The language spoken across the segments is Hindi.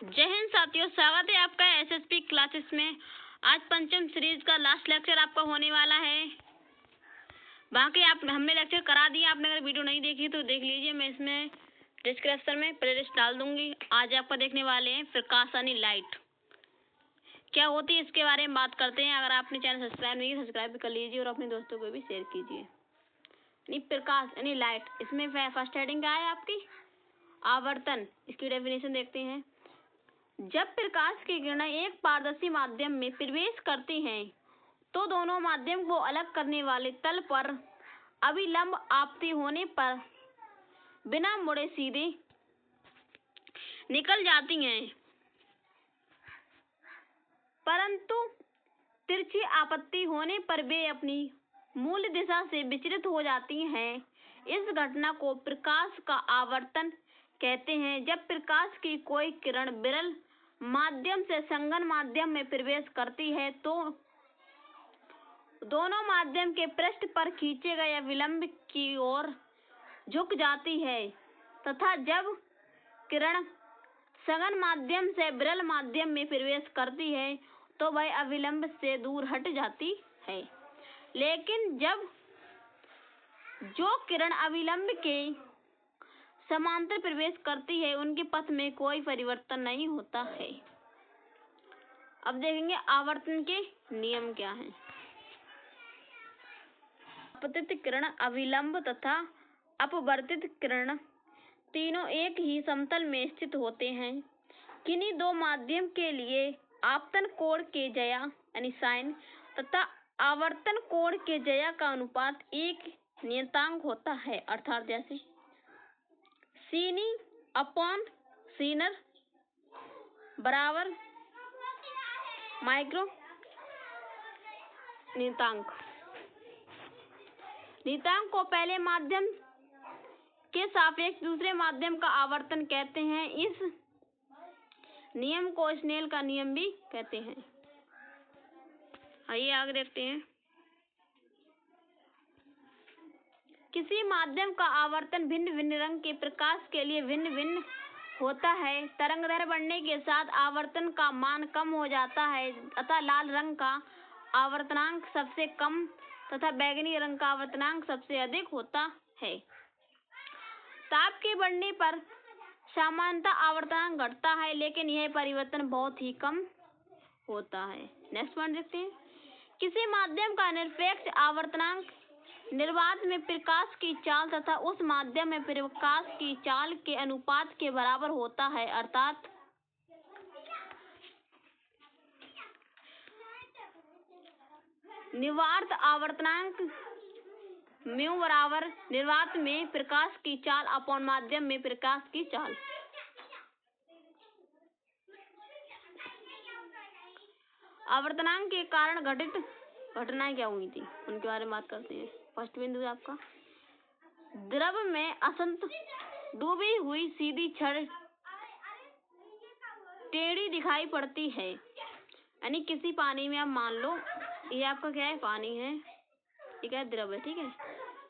जय हिंद साथियों, स्वागत है आपका एसएसपी क्लासेस में। आज पंचम सीरीज का लास्ट लेक्चर आपका होने वाला है। बाकी हमने लेक्चर करा दिया, आपने अगर वीडियो नहीं देखी तो देख लीजिए, मैं इसमें डिस्क्रिप्शन में प्लेलिस्ट डाल दूंगी। आज आपका देखने वाले हैं प्रकाश यानी लाइट क्या होती है, इसके बारे में बात करते हैं। अगर आपने चैनल सब्सक्राइब नहीं किया सब्सक्राइब भी कर लीजिए और अपने दोस्तों को भी शेयर कीजिए। प्रकाश यानी लाइट, इसमें फर्स्ट हेडिंग क्या है आपकी, आवर्तन। इसकी डेफिनेशन देखते हैं। जब प्रकाश की किरणें एक पारदर्शी माध्यम में प्रवेश करती हैं तो दोनों माध्यम को अलग करने वाले तल पर अभिलंब आपत्ति होने पर बिना मुड़े सीधे निकल जाती हैं, परंतु तिरछी आपत्ति होने पर वे अपनी मूल दिशा से विचलित हो जाती हैं। इस घटना को प्रकाश का आवर्तन कहते हैं। जब प्रकाश की कोई किरण विरल माध्यम से संगन माध्यम में प्रवेश करती है तो दोनों माध्यम के पृष्ठ पर खींचे गए विलंब की ओर झुक जाती है तथा जब किरण संगन माध्यम से विरल माध्यम में प्रवेश करती है तो वह अविलंब से दूर हट जाती है। लेकिन जब जो किरण अविलंब के समांतर प्रवेश करती है उनके पथ में कोई परिवर्तन नहीं होता है। अब देखेंगे आवर्तन के नियम क्या हैं। अपवर्तित किरण, अविलंब तथा अपवर्तित किरण तीनों एक ही समतल में स्थित होते हैं। किन्हीं दो माध्यम के लिए आपतन कोण के ज्या यानी साइन तथा आवर्तन कोण के ज्या का अनुपात एक नियतांक होता है, अर्थात जैसे सीनी अपॉन सीनर बराबर माइक्रो नियतांक। नियतांक को पहले माध्यम के सापेक्ष दूसरे माध्यम का आवर्तन कहते हैं। इस नियम को स्नेल का नियम भी कहते हैं। आइए आगे देखते हैं। किसी माध्यम का आवर्तन भिन्न भिन्न रंग के प्रकाश के लिए भिन्न भिन्न होता है। तरंगदैर्घ्य बढ़ने के साथ आवर्तन का मान कम हो जाता है अतः लाल रंग का आवर्तनांक सबसे कम तथा बैंगनी रंग का आवर्तनांक सबसे अधिक होता है। ताप के बढ़ने पर सामान्यतः आवर्तनांक घटता है, लेकिन यह परिवर्तन बहुत ही कम होता है। नेक्स्ट पॉइंट देखते हैं। किसी माध्यम का निरपेक्ष आवर्तनांक निर्वात में प्रकाश की चाल तथा उस माध्यम में प्रकाश की चाल के अनुपात के बराबर होता है, अर्थात निर्वात आवर्तनांक म्यू बराबर निर्वात में प्रकाश की चाल अपॉन माध्यम में प्रकाश की चाल। आवर्तनांक के कारण घटित घटनाएं क्या हुई थी उनके बारे में बात करते हैं। फर्स्ट बिंदु है आपका, द्रव में असंत डूबी हुई सीधी छड़ टेढ़ी दिखाई पड़ती है। यानी किसी पानी में आप मान लो ये आपका क्या है, पानी है, ये क्या है, द्रव है, ठीक है।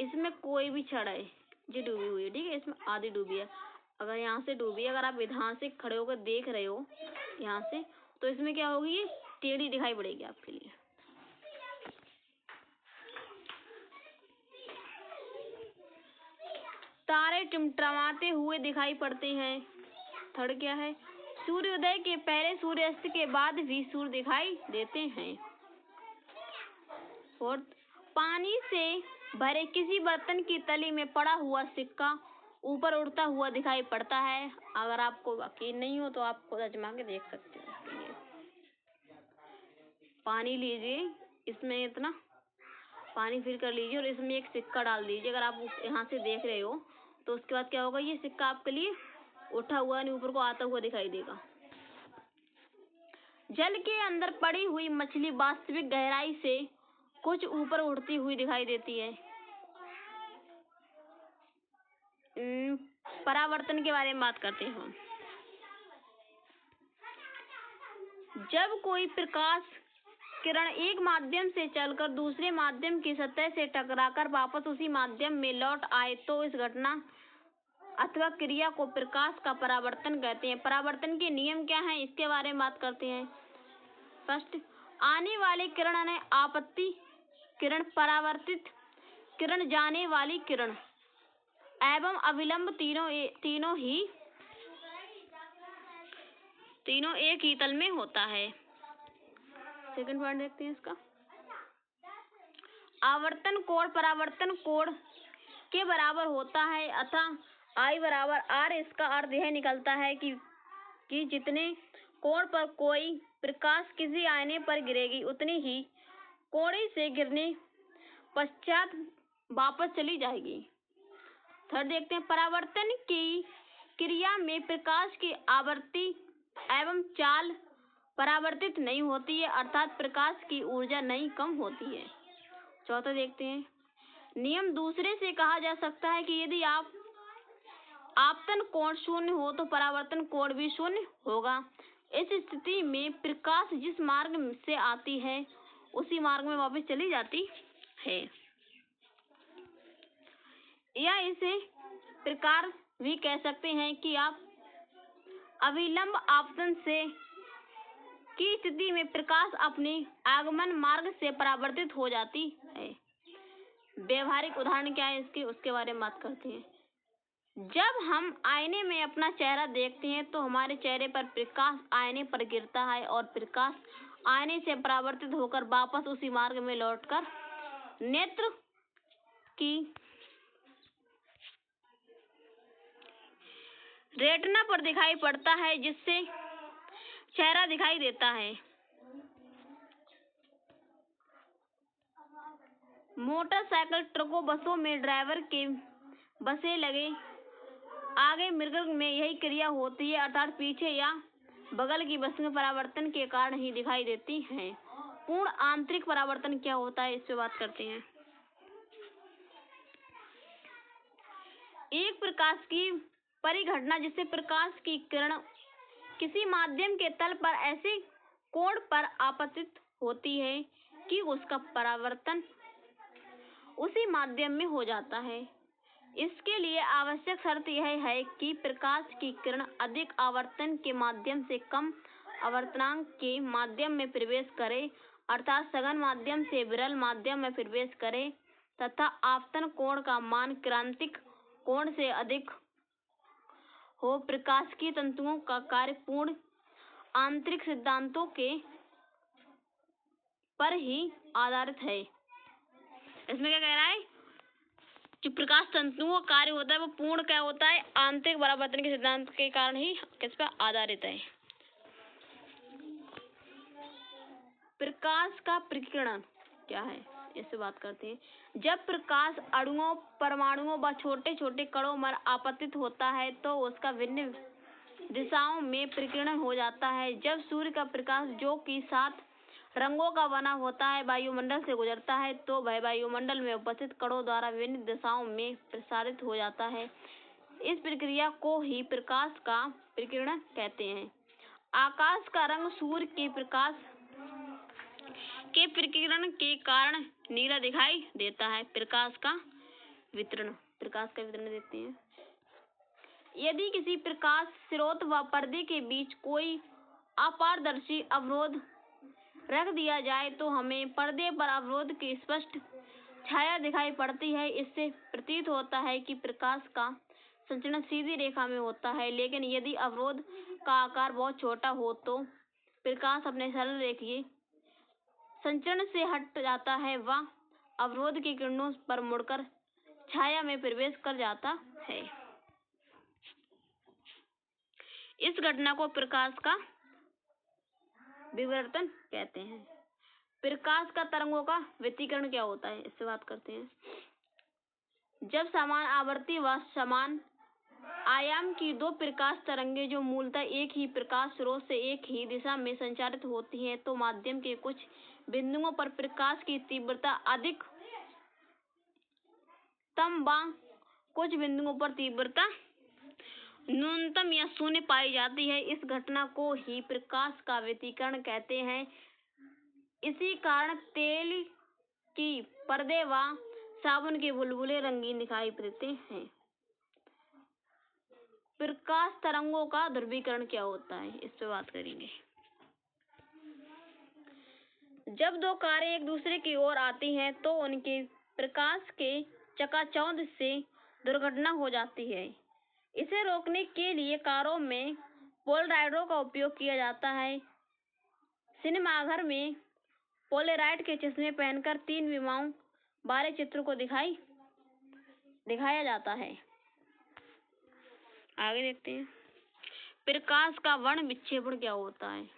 इसमें कोई भी छड़ है जो डूबी हुई है, ठीक है, इसमें आधी डूबी है। अगर यहाँ से डूबी है, अगर आप यहाँ से खड़े होकर देख रहे हो यहाँ से, तो इसमें क्या होगी, ये टेढ़ी दिखाई पड़ेगी आपके लिए। तारे टिमटिमाते हुए दिखाई पड़ते हैं। थर्ड क्या है, सूर्योदय के पहले सूर्यास्त के बाद भी सूर्य दिखाई देते हैं। फोर्थ, पानी से भरे किसी बर्तन की तली में पड़ा हुआ सिक्का ऊपर उड़ता हुआ दिखाई पड़ता है। अगर आपको यकीन नहीं हो तो आप खुद आजमा के देख सकते हो। पानी लीजिए, इसमें इतना पानी फिल कर लीजिए और इसमें एक सिक्का डाल दीजिए। अगर आप यहाँ से देख रहे हो तो उसके बाद क्या होगा, ये सिक्का आपके लिए उठा हुआ नहीं ऊपर को आता हुआ दिखाई देगा। जल के अंदर पड़ी हुई मछली वास्तविक गहराई से कुछ ऊपर उड़ती हुई दिखाई देती है। परावर्तन के बारे में बात करते हैं। जब कोई प्रकाश किरण एक माध्यम से चलकर दूसरे माध्यम की सतह से टकराकर वापस उसी माध्यम में लौट आए तो इस घटना अथवा क्रिया को प्रकाश का परावर्तन कहते हैं। परावर्तन के नियम क्या हैं, इसके बारे में बात करते हैं। फर्स्ट, आने वाली किरण यानी आपत्ति किरण, परावर्तित किरण जाने वाली किरण एवं अविलंब तीनों एक ही तल में होता है। सेकंड पॉइंट देखते हैं इसका। आवर्तन कोण परावर्तन कोण के बराबर होता है अतः I बराबर R। इसका अर्थ यह निकलता है कि जितने कोण पर कोई प्रकाश किसी आईने पर गिरेगी उतनी ही कोणे से गिरने पश्चात वापस चली जाएगी। थर्ड देखते हैं, परावर्तन की क्रिया में प्रकाश की आवृत्ति एवं चाल परावर्तित नहीं होती है, अर्थात प्रकाश की ऊर्जा नहीं कम होती है। चौथा देखते हैं, नियम दूसरे से कहा जा सकता है कि यदि आपतन कोण शून्य हो तो परावर्तन कोण भी शून्य होगा। इस स्थिति में प्रकाश जिस मार्ग से आती है उसी मार्ग में वापस चली जाती है। या इसे प्रकार भी कह सकते हैं कि आप अविलंब आपतन से की स्थिति में प्रकाश अपने आगमन मार्ग से परावर्तित हो जाती है। व्यवहारिक उदाहरण क्या है इसके, उसके बारे में बात करते हैं। जब हम आईने में अपना चेहरा देखते हैं तो हमारे चेहरे पर प्रकाश आईने पर गिरता है और प्रकाश आईने से परावर्तित होकर वापस उसी मार्ग में लौटकर नेत्र की रेटिना पर दिखाई पड़ता है, जिससे चेहरा दिखाई देता है। मोटरसाइकिल, ट्रकों, बसों में ड्राइवर के बसें लगे आगे मृग में यही क्रिया होती है, अर्थात पीछे या बगल की बस में परावर्तन के कारण ही दिखाई देती हैं। पूर्ण आंतरिक परावर्तन क्या होता है, इस पे बात करते हैं। एक प्रकाश की परिघटना जिससे प्रकाश की किरण किसी माध्यम के तल पर ऐसे कोण पर आपतित होती है कि उसका परावर्तन उसी माध्यम में हो जाता है। इसके लिए आवश्यक शर्त यह है कि प्रकाश की किरण अधिक आवर्तन के माध्यम से कम आवर्तनांक के माध्यम में प्रवेश करे, अर्थात सघन माध्यम से विरल माध्यम में प्रवेश करे तथा आपतन कोण का मान क्रांतिक कोण से अधिक हो। प्रकाश की तंतुओं का कार्य पूर्ण आंतरिक सिद्धांतों के पर ही आधारित है। इसमें क्या कह रहा है, जो प्रकाश तंतुओं का कार्य होता है वो पूर्ण क्या होता है, आंतरिक परावर्तन के सिद्धांत के कारण ही किस पर आधारित है। प्रकाश का प्रकीर्णन क्या है, इससे बात करते हैं। जब प्रकाश अणुओं, परमाणुओं व छोटे छोटे कणों में आपतित होता है तो उसका भिन्न दिशाओं में प्रकीर्णन हो जाता है। जब सूर्य का प्रकाश जो कि 7 रंगों का बना होता है वायुमंडल से गुजरता है तो वह वायुमंडल में उपस्थित कणों द्वारा विभिन्न दिशाओं में प्रसारित हो जाता है। इस प्रक्रिया को ही प्रकाश का प्रकीर्णन कहते हैं। आकाश का रंग सूर्य के प्रकाश के प्रकीर्णन के कारण नीला दिखाई देता है। प्रकाश का वितरण देखते हैं। यदि किसी प्रकाश स्रोत व पर्दे के बीच कोई अपारदर्शी अवरोध रख दिया जाए तो हमें पर्दे पर अवरोध की स्पष्ट छाया दिखाई पड़ती है। इससे प्रतीत होता है कि प्रकाश का संचरण सीधी रेखा में होता है, लेकिन यदि अवरोध का आकार बहुत छोटा हो तो प्रकाश अपने सरल रेखीय संचरण से हट जाता है व अवरोध की किरणों पर मुड़कर छाया में प्रवेश कर जाता है। इस घटना को प्रकाश का विवर्तन कहते हैं। प्रकाश का तरंगों का व्यतिकरण क्या होता है, इससे बात करते हैं। जब समान आवृत्ति व समान आयाम की 2 प्रकाश तरंगे जो मूलतः एक ही प्रकाश स्रोत से एक ही दिशा में संचारित होती हैं तो माध्यम के कुछ बिंदुओं पर प्रकाश की तीव्रता अधिकतम व कुछ बिंदुओं पर तीव्रता न्यूनतम या शून्य पाई जाती है। इस घटना को ही प्रकाश का व्यतिकरण कहते हैं। इसी कारण तेल की पर्दे व साबुन के बुलबुले रंगीन दिखाई देते हैं। प्रकाश तरंगों का ध्रुवीकरण क्या होता है, इस पे बात करेंगे। जब दो कारें एक दूसरे की ओर आती हैं तो उनके प्रकाश के चकाचौंध से दुर्घटना हो जाती है। इसे रोकने के लिए कारों में पोलराइडों का उपयोग किया जाता है। सिनेमाघर में पोलराइड के चश्मे पहनकर 3 विमाओं वाले चित्र को दिखाया जाता है। आगे देखते हैं, प्रकाश का वर्ण विक्षेपण क्या होता है।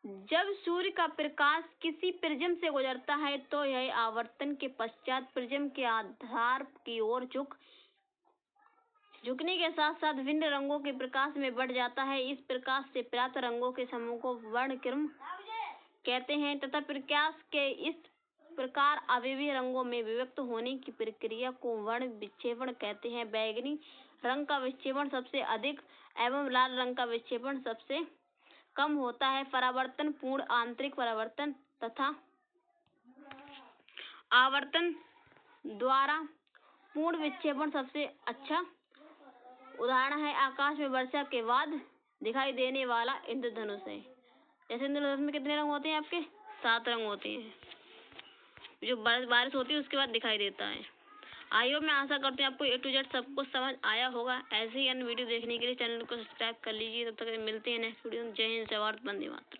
जब सूर्य का प्रकाश किसी प्रिज्म से गुजरता है तो यह आवर्तन के पश्चात प्रिज्म के आधार की ओर झुकने के साथ साथ विभिन्न रंगों के प्रकाश में बढ़ जाता है। इस प्रकाश से प्राप्त रंगों के समूह को वर्णक्रम कहते हैं तथा प्रकाश के इस प्रकार अवयवी रंगों में विभक्त होने की प्रक्रिया को वर्ण विक्षेपण कहते हैं। बैंगनी रंग का विक्षेपण सबसे अधिक एवं लाल रंग का विक्षेपण सबसे कम होता है। परावर्तन, पूर्ण आंतरिक परावर्तन तथा आवर्तन द्वारा पूर्ण विक्षेपण सबसे अच्छा उदाहरण है आकाश में वर्षा के बाद दिखाई देने वाला इंद्रधनुष है। जैसे इंद्रधनुष में कितने रंग होते हैं आपके? 7 रंग होते हैं। जो बारिश होती है उसके बाद दिखाई देता है। आई होप मैं आशा करती हूँ आपको A to Z सब कुछ समझ आया होगा। ऐसे ही अन्य वीडियो देखने के लिए चैनल को सब्सक्राइब कर लीजिए। तब तक मिलते हैं नेक्स्ट वीडियो में। जय हिंद, जय भारत, वंदे मातरम।